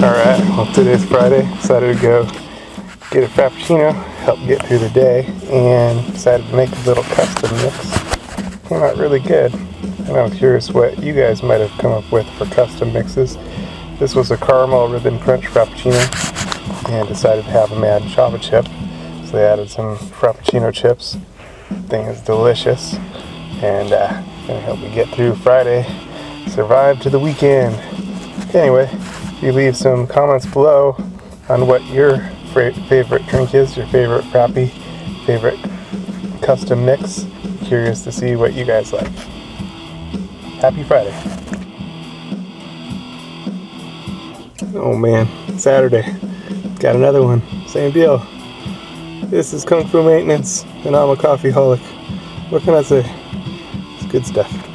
Alright, well today's Friday, decided to go get a Frappuccino, help get through the day, and decided to make a little custom mix. Came out really good, and I'm curious what you guys might have come up with for custom mixes. This was a caramel ribbon crunch Frappuccino, and decided to have them add Java chip. So they added some Frappuccino chips. Thing is delicious, and gonna help me get through Friday, survive to the weekend. Anyway, if you leave some comments below on what your favorite drink is, your favorite Frappy, favorite custom mix. Curious to see what you guys like. Happy Friday. Oh man, Saturday. Got another one. Same deal. This is Kung Fu Maintenance, and I'm a coffeeholic. What can I say? It's good stuff.